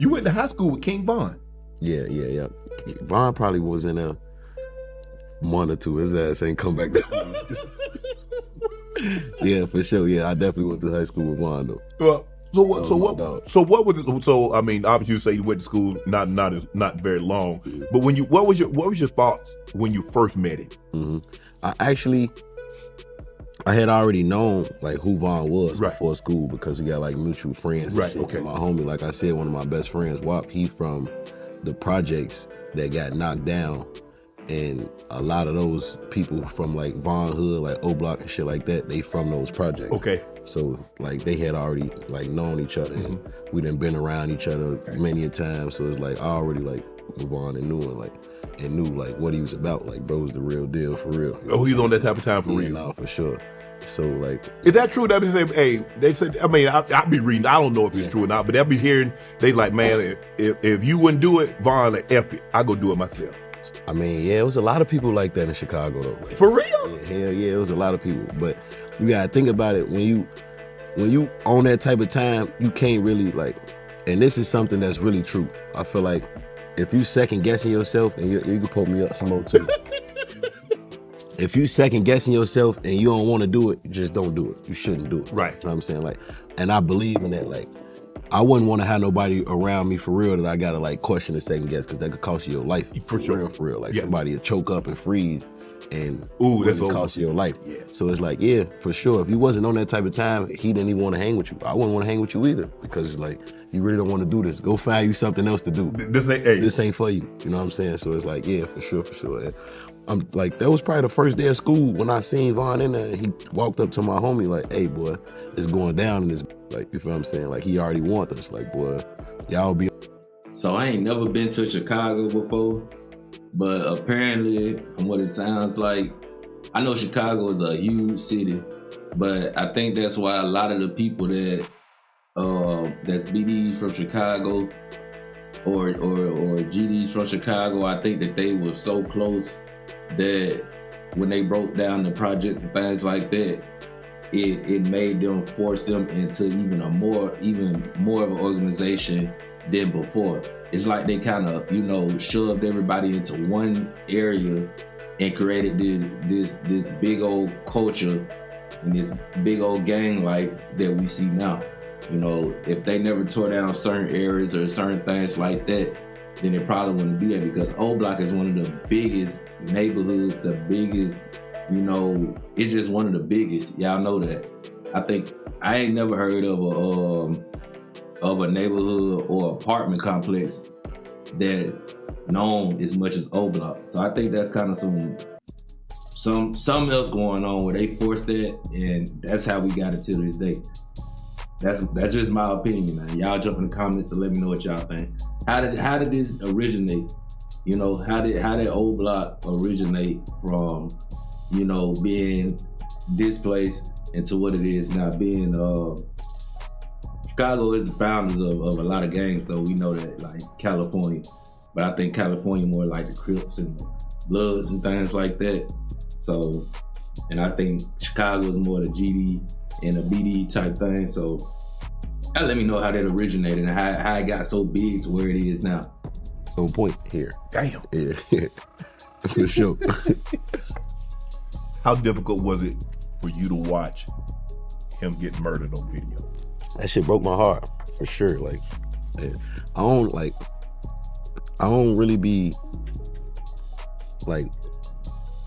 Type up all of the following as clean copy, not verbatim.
You went to high school with King Von. Yeah. Von probably was in a month or two. His ass ain't come back to school. Yeah, for sure. Yeah, I definitely went to high school with Von though. Well, what was it? So I mean, obviously you say you went to school not very long, but what was your thoughts when you first met him? Mm-hmm. I had already known like who Von was before school because we got like mutual friends. And shit. Okay. And my homie, like I said, one of my best friends, Wap, he from the projects that got knocked down, and a lot of those people from like Von Hood, like O Block and shit like that, they from those projects. Okay. So like they had already like known each other, and we done been around each other many a time. So it's like I already like Von and knew like what he was about. Like bro was the real deal for real. Oh, he's on that type of time for real. Nah, for sure. So like, is that true? That they said. I mean, I be reading. I don't know if it's true or not, but I be hearing they like, man, if you wouldn't do it, Von, like, F it, I go do it myself. I mean, yeah, it was a lot of people like that in Chicago though. Like, for real? Yeah, hell yeah, it was a lot of people. But you gotta think about it, when you on that type of time, you can't really like, and this is something that's really true. I feel like if you second guessing yourself, and you can pull me up some more too. If you second guessing yourself and you don't want to do it, you just don't do it. You shouldn't do it. Right. You know what I'm saying? Like, and I believe in that. Like, I wouldn't want to have nobody around me for real that I gotta like question the second guess, because that could cost you your life. For real. Like somebody would choke up and freeze, and that's cost you your life. Yeah. So it's like, yeah, for sure. If you wasn't on that type of time, he didn't even want to hang with you. I wouldn't want to hang with you either, because it's like, you really don't want to do this. Go find you something else to do. This ain't for you. You know what I'm saying? So it's like, yeah, for sure. And I'm like, that was probably the first day of school when I seen Von in there, and he walked up to my homie like, hey boy, it's going down in this, like, you feel what I'm saying? Like, he already want us, like, boy, y'all be. So I ain't never been to Chicago before, but apparently from what it sounds like, I know Chicago is a huge city, but I think that's why a lot of the people that's BDs from Chicago or GDs from Chicago, I think that they were so close that when they broke down the projects and things like that, it made them force them into even more of an organization than before. It's like they kind of, shoved everybody into one area and created this big old culture and this big old gang life that we see now. If they never tore down certain areas or certain things like that, then it probably wouldn't be there, because O Block is one of the biggest neighborhoods, the biggest, it's just one of the biggest. Y'all know that. I ain't never heard of a neighborhood or apartment complex that's known as much as O Block. So I think that's kind of something else going on where they forced that, and that's how we got it to this day. That's just my opinion, man. Y'all jump in the comments and let me know what y'all think. How did this originate? How did O Block originate from, being this place into what it is now? Being Chicago is the founders of a lot of gangs, though. We know that, like California, but I think California more like the Crips and Bloods and things like that. So, and I think Chicago is more the GD and a BD type thing. So, let me know how that originated and how it got so big to where it is now. On point here. Damn. Yeah, for sure. How difficult was it for you to watch him get murdered on video? That shit broke my heart, for sure. Like, I don't really be like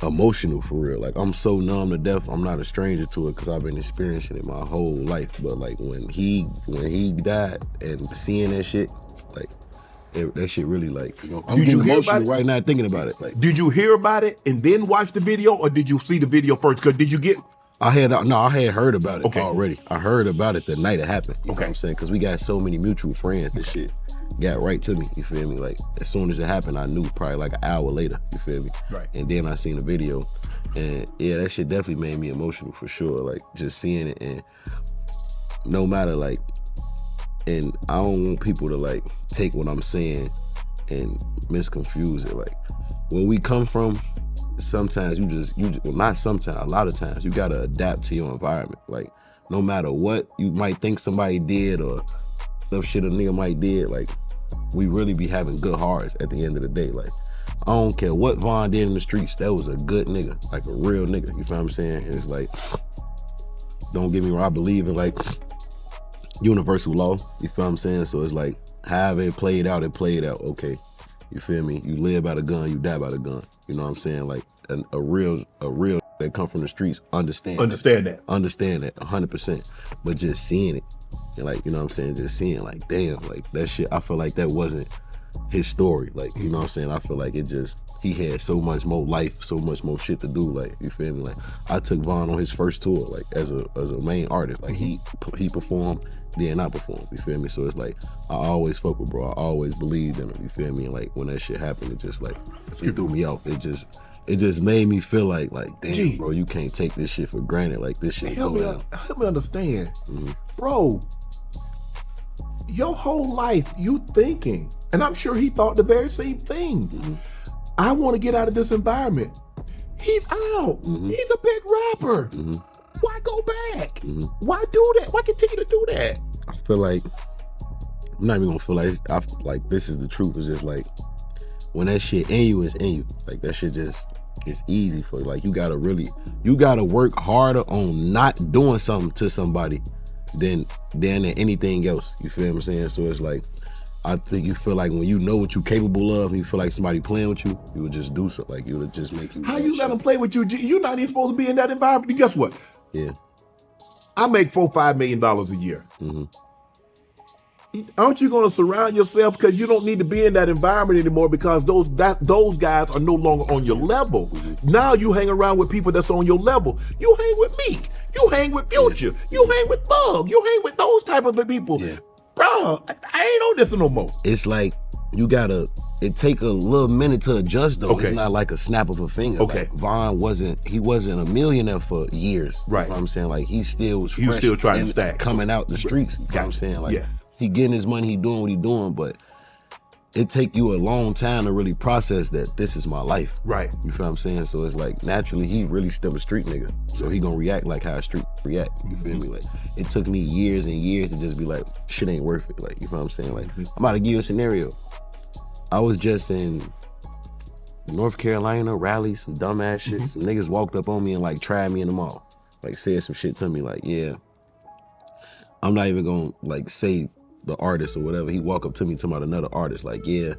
emotional for real. Like, I'm so numb to death. I'm not a stranger to it because I've been experiencing it my whole life. But like when he died and seeing that shit, like that shit really like, I'm getting emotional right now thinking about it. Like, did you hear about it and then watch the video, or did you see the video first? Because did you get? I had heard about it already. I heard about it the night it happened. You know what I'm saying? Because we got so many mutual friends. This shit got right to me. You feel me? Like, as soon as it happened, I knew probably like an hour later. You feel me? Right. And then I seen the video, and yeah, that shit definitely made me emotional for sure. Like, just seeing it, and no matter like, and I don't want people to like take what I'm saying and misconfuse it. Like, when we come from, sometimes not sometimes, a lot of times you gotta adapt to your environment. Like, no matter what you might think somebody did or some shit a nigga might did, like, we really be having good hearts at the end of the day. Like, I don't care what Von did in the streets. That was a good nigga, like a real nigga. You feel what I'm saying? And it's like, don't get me wrong, I believe in like universal law. You feel what I'm saying? So it's like, however it played out, okay. You feel me? You live by the gun, you die by the gun. You know what I'm saying? Like a real that come from the streets understand that 100%. But just seeing it, and like, you know what I'm saying, just seeing like, damn, like that shit, I feel like that wasn't his story. Like, you know what I'm saying? I feel like he had so much more life, so much more shit to do. Like, you feel me? Like, I took Von on his first tour, like as a main artist. Like he performed, then I performed. You feel me? So it's like, I always fuck with bro. I always believed in him. You feel me? And like when that shit happened, it just like, it threw me off. It just made me feel like damn, bro, you can't take this shit for granted. Like this shit. Help me understand, bro. Your whole life, you thinking, and I'm sure he thought the very same thing. I want to get out of this environment. He's out. He's a big rapper. Why go back? Why do that? Why continue to do that? I feel like, I'm not even gonna feel like this is the truth. It's just like, when that shit in you, is in you. Like that shit just, it's easy for you. Like you gotta work harder on not doing something to somebody than anything else. You feel what I'm saying? So it's like, I think you feel like when you know what you're capable of and you feel like somebody playing with you, you would just do something. Like you would just make you. How you let them play with you? You're not even supposed to be in that environment. Guess what? Yeah. I make $4-5 million a year. Aren't you going to surround yourself, because you don't need to be in that environment anymore, because those guys are no longer on your level. Now you hang around with people that's on your level. You hang with Meek. You hang with Future. You hang with Thug. You hang with those type of people. Yeah. Bro, I ain't on this no more. It's like, it take a little minute to adjust though. Okay. It's not like a snap of a finger. Okay. Like Von wasn't a millionaire for years. Right. You know what I'm saying? Like he still was still trying to stack. Coming out the streets. You know what I'm saying? Like he getting his money, he doing what he doing, but it take you a long time to really process that this is my life. Right. You feel what I'm saying? So it's like, naturally, he really still a street nigga. So he gonna react like how a street react. You feel me? Like, it took me years and years to just be like, shit ain't worth it. Like, you feel what I'm saying? Like, I'm about to give you a scenario. I was just in North Carolina, rally, some dumbass shit. Some niggas walked up on me and like tried me in the mall. Like, said some shit to me like, yeah. I'm not even gonna like say the artist or whatever. He walked up to me talking about another artist, like, yeah,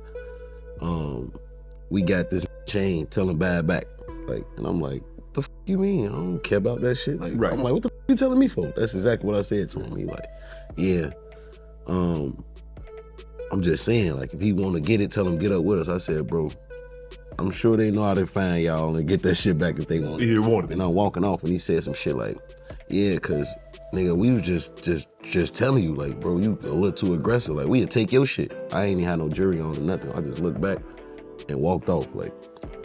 we got this chain, tell him buy it back. Like, and I'm like, what the f you mean? I don't care about that shit. Like, I'm like, what the f you telling me for? That's exactly what I said to him. He like, yeah, I'm just saying, like, if he want to get it, tell him get up with us. I said, bro, I'm sure they know how to find y'all and get that shit back if they want it. And I'm walking off and he said some shit like, yeah, cause nigga, we was just telling you, like, bro, you a little too aggressive. Like, we'd take your shit. I ain't even had no jury on or nothing. I just looked back and walked off. Like,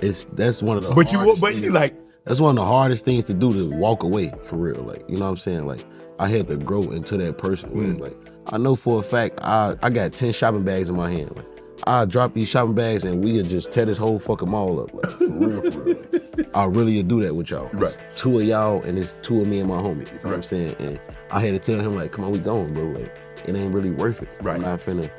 that's one of the that's one of the hardest things to do, to walk away, for real. Like, you know what I'm saying? Like, I had to grow into that person where it's like, I know for a fact I got 10 shopping bags in my hand. Like, I drop these shopping bags and we'd just tear this whole fucking mall up. Like, for real. Like, I really would do that with y'all. It's 2 of y'all and it's 2 of me and my homie. You know what I'm saying? And I had to tell him, like, come on, we going, bro. Like, it ain't really worth it. I'm not finna,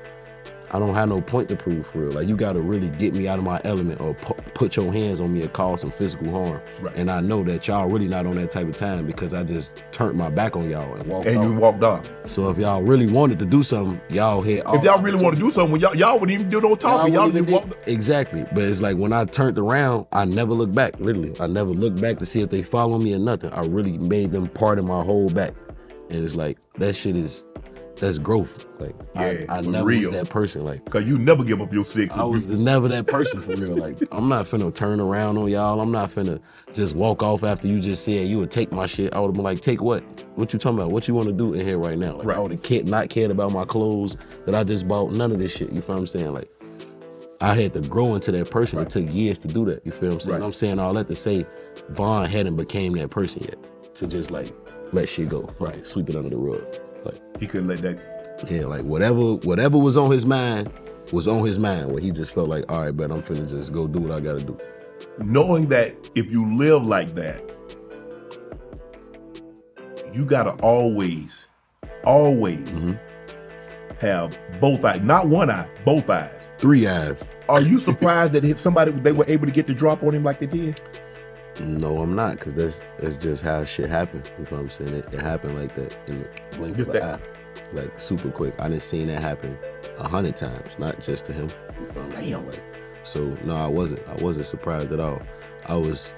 I don't have no point to prove, for real. Like, you gotta really get me out of my element or put your hands on me or cause some physical harm. And I know that y'all really not on that type of time, because I just turned my back on y'all and walked off. And you walked off. So if y'all really wanted to do something, y'all had all. If y'all really want to do something, y'all wouldn't even do no talking. Y'all just walked. Exactly. But it's like, when I turned around, I never looked back, literally. I never looked back to see if they follow me or nothing. I really made them part of my whole back. And it's like, that shit is, that's growth. Like, I never was that person. Like, cause you never give up your 6. I was never that person, for real. Like, I'm not finna turn around on y'all. I'm not finna just walk off after you just said you would take my shit. I would've been like, take what? What you talking about? What you want to do in here right now? Like, I would've not cared about my clothes that I just bought. None of this shit. You feel what I'm saying? Like, I had to grow into that person. It took years to do that. You feel what I'm saying? I'm saying all that to say, Von hadn't became that person yet, to just like let shit go, sweep it under the rug. Like, he couldn't let that. Yeah, like whatever was on his mind was on his mind, where he just felt like, all right, but I'm finna just go do what I gotta do. Knowing that if you live like that, you gotta always have both eyes, not one eye, both eyes. 3 eyes. Are you surprised that they were able to get the drop on him like they did? No, I'm not, because that's just how shit happened. You know what I'm saying? It happened like that in the blink of an eye. Like super quick. I done seen that happen 100 times, not just to him. You know what I'm saying? Like, so no, I wasn't surprised at all. I was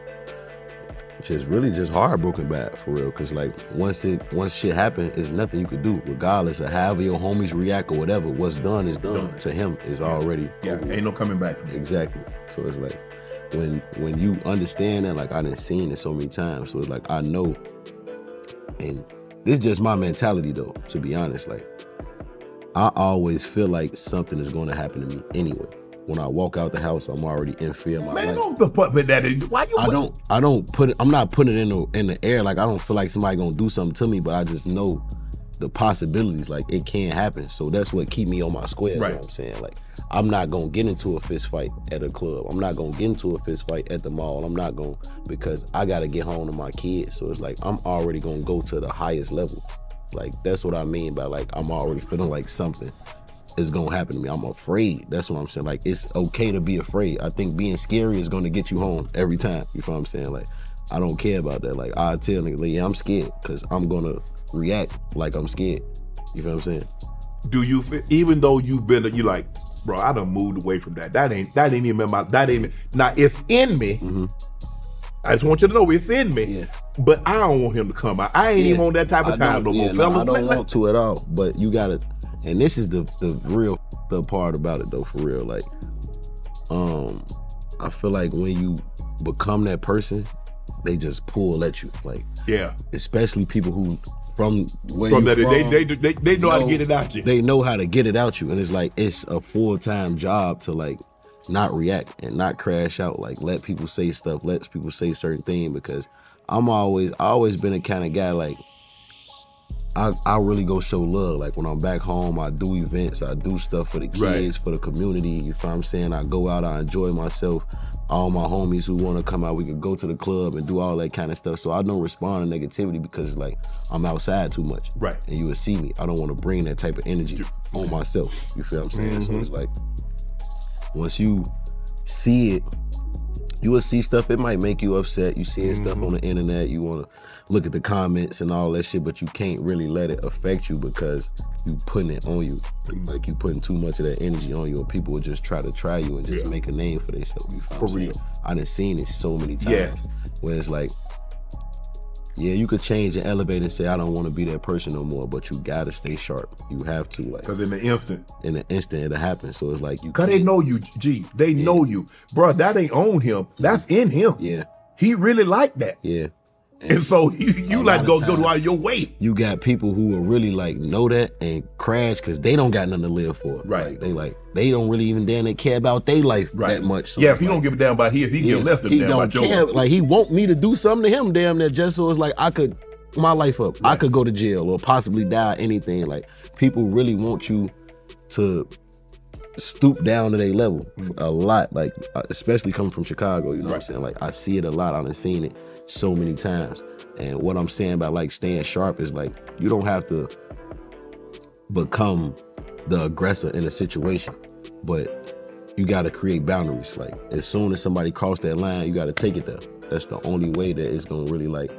just heartbroken by it, for real. Cause like once shit happened, it's nothing you could do, regardless of however your homies react or whatever. What's done is done. To him is already over. Ain't no coming back from it. Exactly. So it's like when you understand that, like I done seen it so many times, so it's like I know, and this is just my mentality though, to be honest. Like I always feel like something is going to happen to me anyway. When I walk out the house, I'm already in fear of my life. Man, don't put that in. Why you? I don't put it. I'm not putting it in the air. Like I don't feel like somebody gonna do something to me, but I just know the possibilities. Like it can't happen. So that's what keep me on my square. Right. You know what I'm saying? Like I'm not gonna get into a fist fight at a club. I'm not gonna get into a fist fight at the mall. I'm not gonna, because I gotta get home to my kids. So it's like I'm already gonna go to the highest level. Like that's what I mean by like I'm already feeling like something is gonna happen to me. I'm afraid. That's what I'm saying. Like it's okay to be afraid. I think being scary is gonna get you home every time. You know what I'm saying? Like I don't care about that. Like I tell niggas, like, yeah, I'm scared, because I'm gonna react like I'm scared. You know what I'm saying? Do you feel, even though you like, bro, I done moved away from that. That ain't even now it's in me. Mm-hmm. I just want you to know it's in me. Yeah. But I don't want him to come out. I ain't even on that type of time no more. No, I don't want to at all. But you gotta, and this is the real part about it though, for real. Like, I feel like when you become that person, they just pull at you. Like, yeah, especially people who they know how to get it out you. They know how to get it out you, and it's like it's a full-time job to like not react and not crash out. Like let people say stuff, let people say certain things, because I always been a kind of guy like I really go show love. Like when I'm back home, I do events, I do stuff for the kids, for the community. You know what I'm saying? I go out, I enjoy myself. All my homies who want to come out, we could go to the club and do all that kind of stuff. So I don't respond to negativity because like I'm outside too much. Right. And you would see me. I don't want to bring that type of energy on myself. You feel what I'm saying? Mm-hmm. So it's like once you see it, you will see stuff, it might make you upset. You seeing stuff on the internet, you want to look at the comments and all that shit, but you can't really let it affect you because you putting it on you. Like you putting too much of that energy on you, and people will just try you and just make a name for themselves. For real. I done seen it so many times where it's like, yeah, you could change and elevate and say, I don't want to be that person no more, but you gotta stay sharp. You have to, like. Because in the instant it'll happen. So it's like you. Because they know you, G. They know you. Bro, that ain't on him. That's in him. Yeah. He really like that. Yeah. And so you like go out of your way. You got people who will really like know that and crash because they don't got nothing to live for. Right. They don't really even damn care about their life that much. So if he don't give a damn about his, he give less than damn about yours. Like he want me to do something to him damn that just so it's like I could my life up. Right. I could go to jail or possibly die, anything. Like people really want you to stoop down to their level a lot, like especially coming from Chicago, you know what I'm saying? Like I see it a lot. I've seen it so many times. And what I'm saying about like staying sharp is like you don't have to become the aggressor in a situation, but you got to create boundaries. Like as soon as somebody cross that line, you got to take it there. That's the only way that it's gonna really like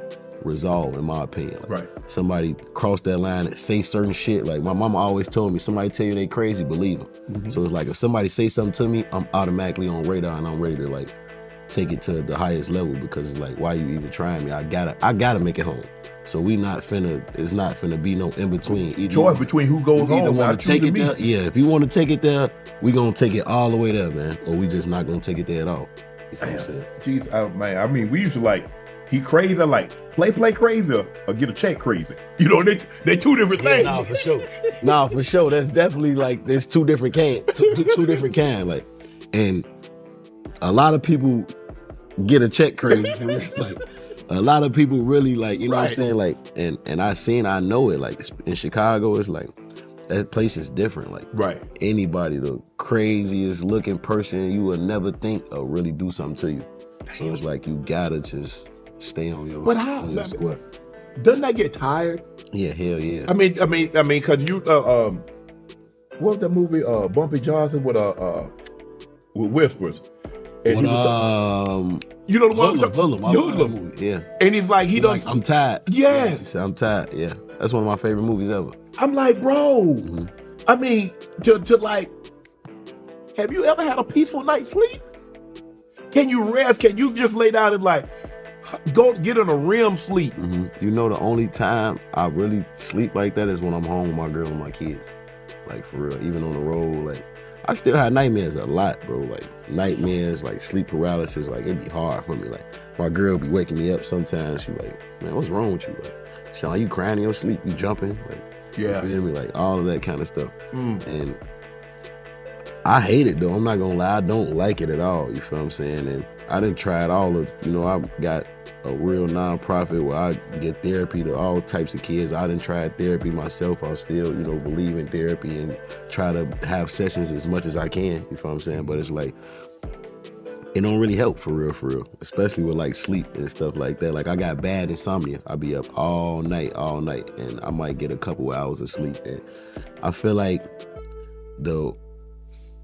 resolve, in my opinion. Like, somebody cross that line and say certain shit. Like my mama always told me, somebody tell you they crazy, believe them. Mm-hmm. So it's like if somebody say something to me, I'm automatically on radar and I'm ready to like take it to the highest level, because it's like, why you even trying me? I gotta make it home. So it's not finna be no in between. Choice between who goes home. Want to take it there. Yeah, if you want to take it there, we gonna take it all the way there, man. Or we just not gonna take it there at all. You know what I'm saying? Jeez, man. I mean, we used to like, he crazy, like play crazy or get a check crazy. You know, they two different things. Nah, for sure. Nah, for sure. That's definitely like, there's two different different kind. Like, and a lot of people get a check crazy. Like, a lot of people really like, you know what I'm saying? Like, and I know it. Like in Chicago, it's like that place is different. Like, anybody, the craziest looking person you would never think will really do something to you. So it's like you gotta just stay on your. But how? Doesn't that get tired? Yeah, hell yeah. I mean, because you what was that movie? Bumpy Johnson with whispers. And What, you know the one? Hoodlum. I love that Hoodlum. movie. Yeah. And he's like, he Like, doesn't. I'm tired. Yes. He said, I'm tired. Yeah. That's one of my favorite movies ever. I'm like, bro. Mm-hmm. I mean, to like, have you ever had a peaceful night's sleep? Can you rest? Can you just lay down and like go get in a REM sleep? Mm-hmm. You know, the only time I really sleep like that is when I'm home with my girl and my kids. Like, for real. Even on the road, like, I still have nightmares a lot, bro. Like, nightmares, like sleep paralysis. Like, it'd be hard for me. Like, my girl be waking me up sometimes. She like, man, what's wrong with you? Like, she like, you crying in your sleep? You jumping? Like, Yeah. you feel me? Like, all of that kind of stuff. And I hate it, though. I'm not gonna lie. I don't like it at all. You feel what I'm saying? And I done tried all of, you know, I got a real nonprofit where I get therapy to all types of kids. I done tried therapy myself. I still, you know, believe in therapy and try to have sessions as much as I can. You feel what I'm saying? But it's like, it don't really help for real. Especially with like sleep and stuff like that. Like, I got bad insomnia. I be up all night, and I might get a couple hours of sleep. And I feel like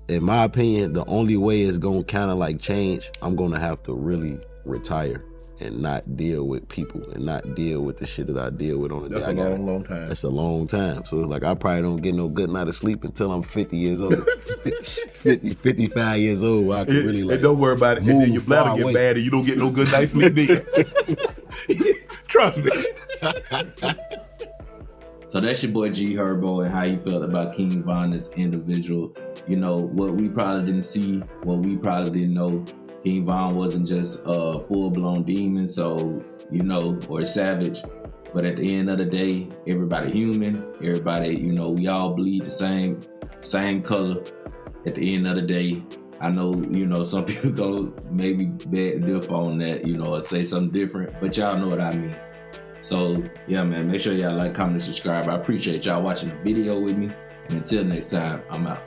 in my opinion, the only way it's gonna kind of like change, I'm gonna have to really retire and not deal with people and not deal with the shit that I deal with on a That's day. a long time. That's a long time. So it's like, I probably don't get no good night of sleep until I'm 50 years old. 55 years old, where I can really like, and don't worry about it. And then your bladder get bad and you don't get no good night's sleep either. Trust me. So that's your boy G Herbo, and how you felt about King Von as individual. You know, what we probably didn't see, what we probably didn't know, King Von wasn't just a full-blown demon, so, you know, or a savage. But at the end of the day, everybody human, everybody, you know, we all bleed the same color. At the end of the day, I know, you know, some people go maybe beg to differ on that, you know, or say something different, but y'all know what I mean. So, yeah, man, make sure y'all like, comment, and subscribe. I appreciate y'all watching the video with me. And until next time, I'm out.